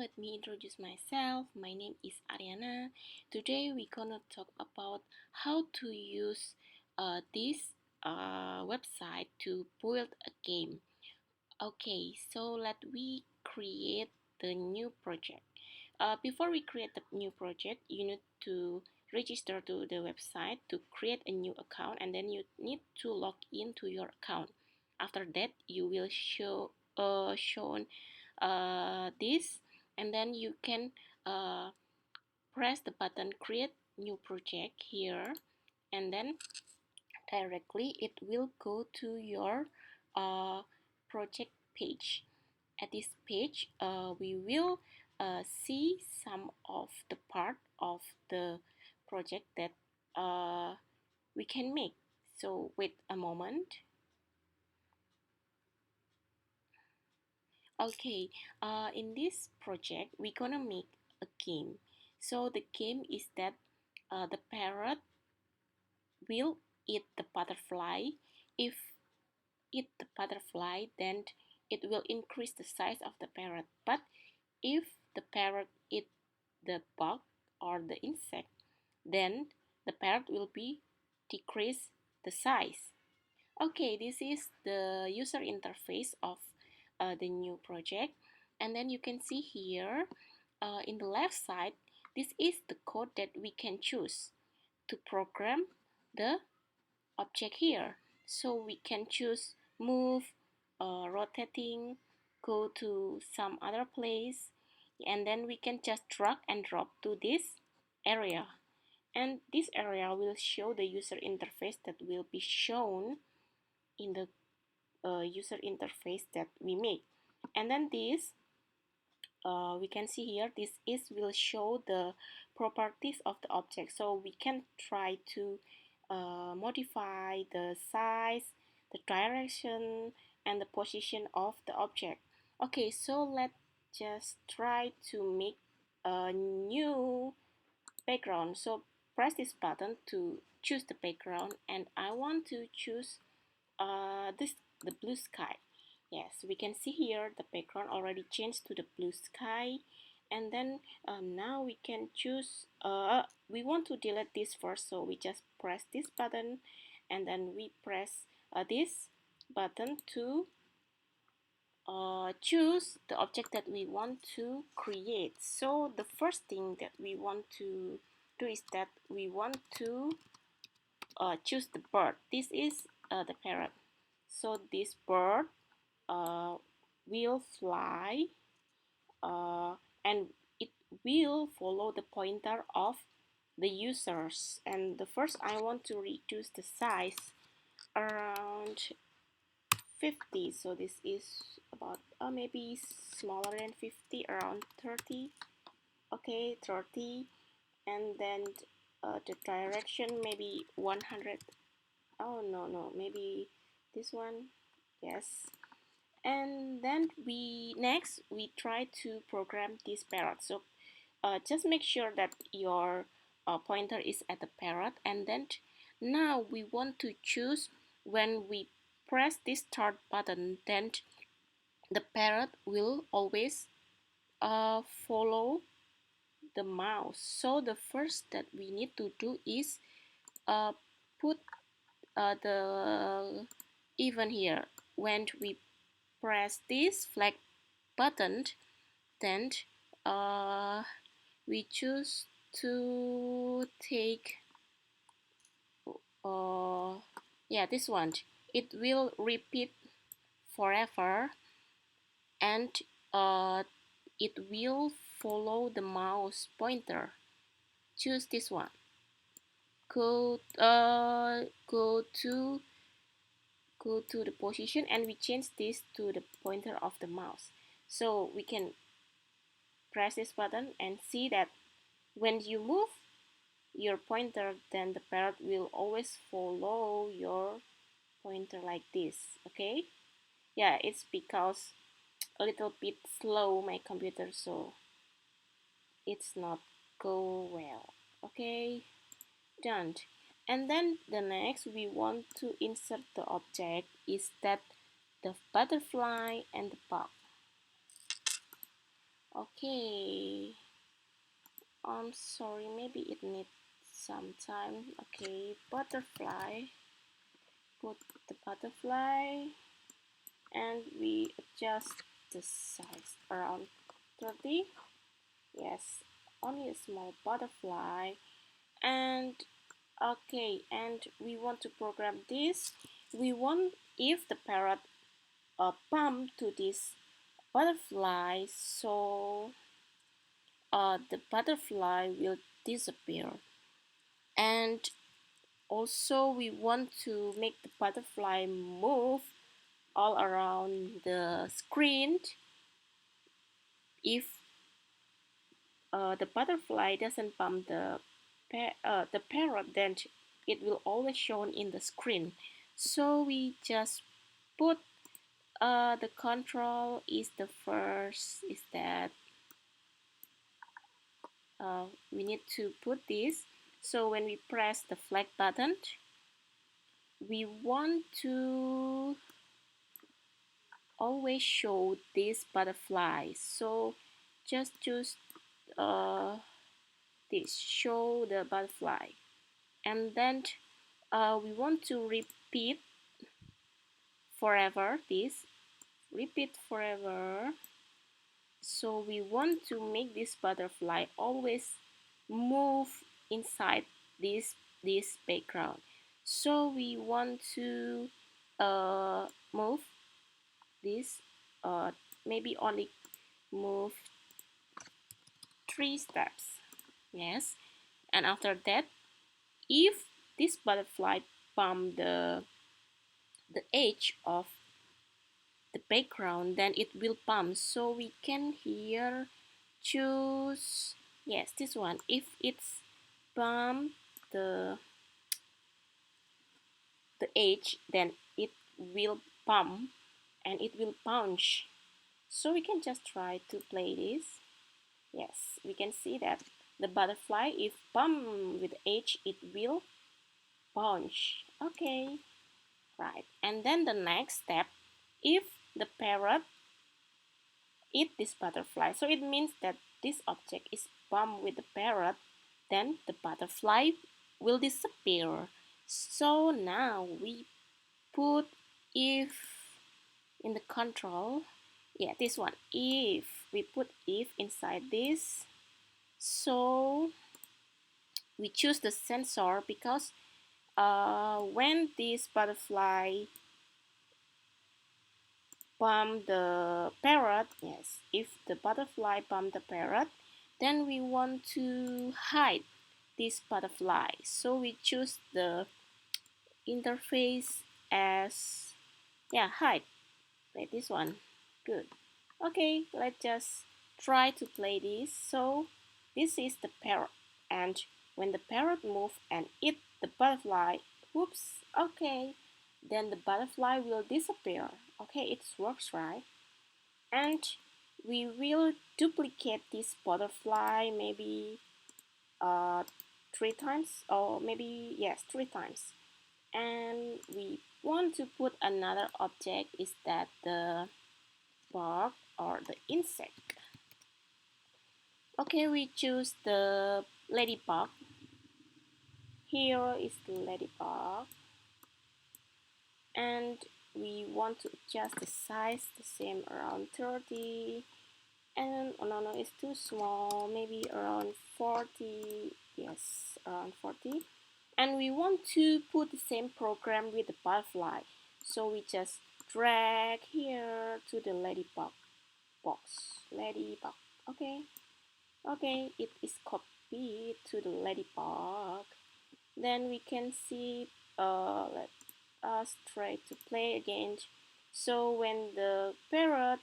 Let me introduce myself. My name is Ariana. Today we're gonna talk about how to use this website to build a game. Okay, so let we create the new project. Before we create the new project, you need to register to the website to create a new account, and then you need to log into your account. After that, you will shown this, and then you can uh, press the button create new project here, and then directly it will go to your uh, project page. At this page, we will see some of the part of the project that we can make. So wait a moment. Okay, in this project, we're gonna make a game. So the game is that the parrot will eat the butterfly. If eat the butterfly, then it will increase the size of the parrot. But if the parrot eat the bug or the insect, then the parrot will be decrease the size. Okay, this is the user interface of the new project, and then you can see here in the left side, this is the code that we can choose to program the object here. So we can choose move, rotating, go to some other place, and then we can just drag and drop to this area. And this area will show the user interface that will be shown in the user interface that we make. And then this we can see here, this is will show the properties of the object. So we can try to modify the size, the direction, and the position of the object. Okay, so let's just try to make a new background. So press this button to choose the background, and I want to choose the blue sky. Yes, we can see here the background already changed to the blue sky, and then now we can choose we want to delete this first, so we just press this button, and then we press this button to choose the object that we want to create. So the first thing that we want to do is that we want to choose the bird. This is the parrot. So this bird uh, will fly, and it will follow the pointer of the users. And the first, I want to reduce the size around 50. So this is about maybe smaller than 50, around 30. Okay, 30. And then the direction maybe 100. Oh no, maybe this one. Yes. And then we try to program this parrot. So just make sure that your pointer is at the parrot, and then now we want to choose when we press this start button, then the parrot will always follow the mouse. So the first that we need to do is put the event here. When we press this flag button, then we choose to take yeah, this one. It will repeat forever, and it will follow the mouse pointer. Choose this one. Go to the position, and we change this to the pointer of the mouse. So we can press this button and see that when you move your pointer, then the parrot will always follow your pointer like this. Okay, yeah, it's because a little bit slow my computer, so it's not go well. Okay, done. And then the next we want to insert the object is that the butterfly and the bug. Okay, I'm sorry, maybe it needs some time. Okay, butterfly, put the butterfly, and we adjust the size around 30. Yes, only a small butterfly. And okay, and we want to program this. We want if the parrot bump to this butterfly, so the butterfly will disappear. And also we want to make the butterfly move all around the screen. If the butterfly doesn't pump the parrot, then it will always shown in the screen. So we just put the control is the first is that we need to put this. So when we press the flag button, we want to always show this butterfly. So just choose uh, this, show the butterfly. And then we want to repeat forever this, repeat forever. So we want to make this butterfly always move inside this background. So we want to move this, maybe only move 3 steps. Yes, and after that, if this butterfly pump the edge of the background, then it will pump. So we can here choose, yes, this one. If it's pump the edge, then it will pump and it will punch. So we can just try to play this. Yes, we can see that the butterfly, if pump with edge, it will punch. Okay, right. And then the next step, if the parrot eat this butterfly, so it means that this object is bumped with the parrot, then the butterfly will disappear. So now we put if in the control, yeah, this one, if we put if inside this, so we choose the sensor because when this butterfly pump the parrot, yes, if the butterfly pump the parrot, then we want to hide this butterfly. So we choose the interface as, yeah, hide, like this one. Good. Okay, let's just try to play this. So this is the parrot, and when the parrot move and eat the butterfly, whoops, okay, then the butterfly will disappear. Okay, it works, right? And we will duplicate this butterfly maybe uh, 3 times, or maybe yes, 3 times. And we want to put another object, is that the bug or the insect. Okay, we choose the ladybug. Here is the ladybug, and we want to adjust the size the same around 30. And oh no, it's too small, maybe around 40. Yes, around 40. And we want to put the same program with the butterfly, so we just drag here to the ladybug box. Ladybug. Okay, okay, it is copied to the ladybug. Then we can see, let us try to play again. So when the parrot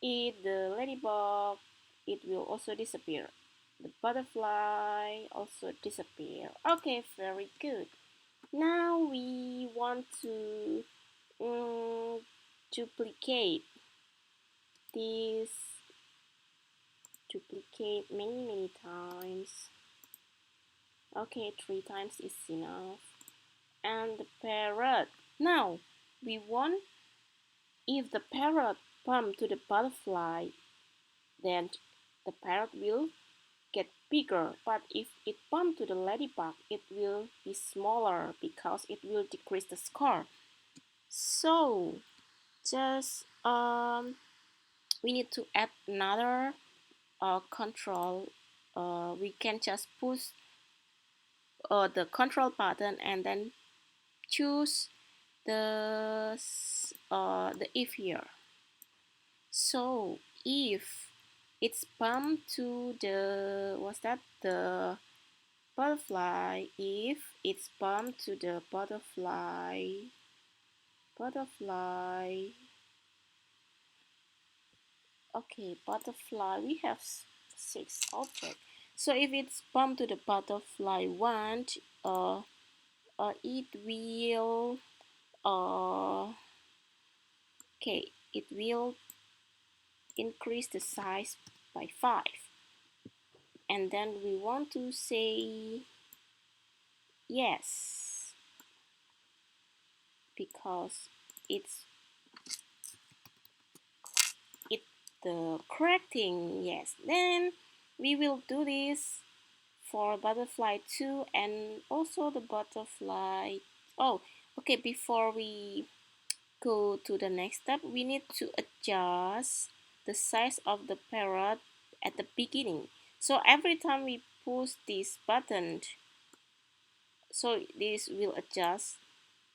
eat the ladybug, it will also disappear. The butterfly also disappear. Okay, very good. Now we want to duplicate this, duplicate many times. Okay, 3 times is enough. And the parrot. Now we want, if the parrot pump to the butterfly, then the parrot will get bigger, but if it bump to the ladybug, it will be smaller because it will decrease the score. So just we need to add another control. We can just push the control button and then choose the if here. So if it's bumped to the what's that the butterfly, if it's bumped to the butterfly, okay, butterfly, we have six objects. So if it's bumped to the butterfly one, it will okay, it will increase the size by 5, and then we want to say yes because it's it the correct thing. Yes, then we will do this for butterfly 2 and also the butterfly. Oh, okay, before we go to the next step, we need to adjust the size of the parrot at the beginning. So every time we push this button, so this will adjust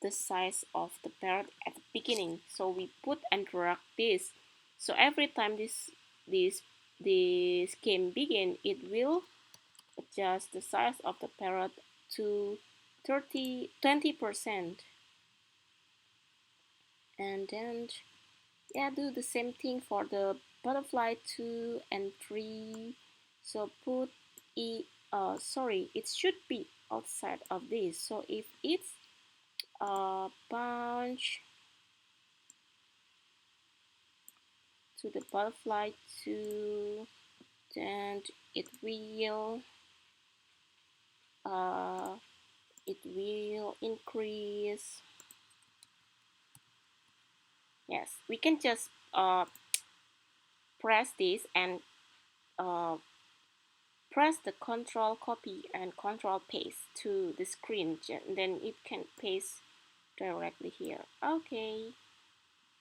the size of the parrot at the beginning. So we put and drag this. So every time this game begin, it will adjust the size of the parrot to 20%, and then yeah, do the same thing for the butterfly 2 and 3. So put sorry, it should be outside of this. So if it's bunch to the butterfly 2, then uh, it will increase. Yes, we can just press this and uh, press the control copy and control paste to the screen, then it can paste directly here. Okay,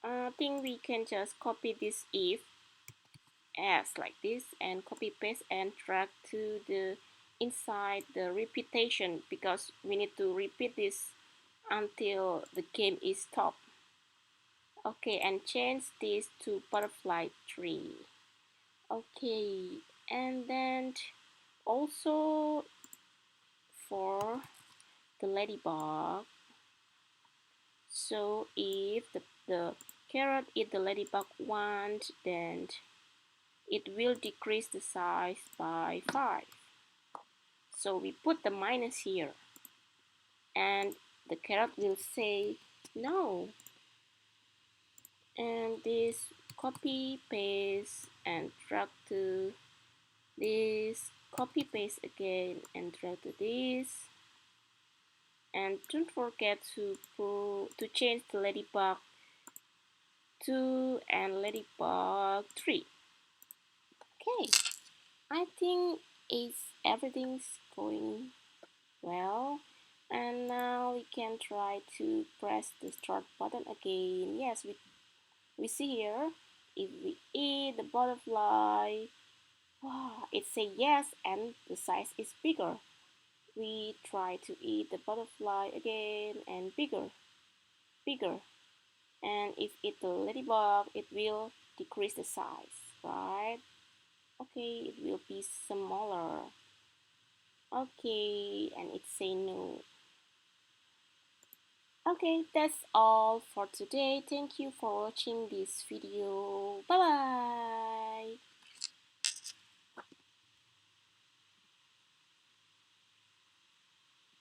I think we can just copy this if as like this and copy paste and drag to the inside the repetition because we need to repeat this until the game is stopped. Okay, and change this to butterfly 3. Okay, and then also for the ladybug. So if the carrot eat the ladybug once, then it will decrease the size by 5. So we put the minus here, and the carrot will say no. And this copy paste and drag to this, copy paste again and drag to this. And don't forget to change the ladybug 2 and ladybug 3. Okay, I think everything's going well, and now we can try to press the start button again. Yes, we see here if we eat the butterfly, wow, it say yes and the size is bigger. We try to eat the butterfly again and bigger. And if it's a ladybug, it will decrease the size, right? Okay, it will be smaller. Okay, and it say no. Okay, that's all for today. Thank you for watching this video. Bye bye.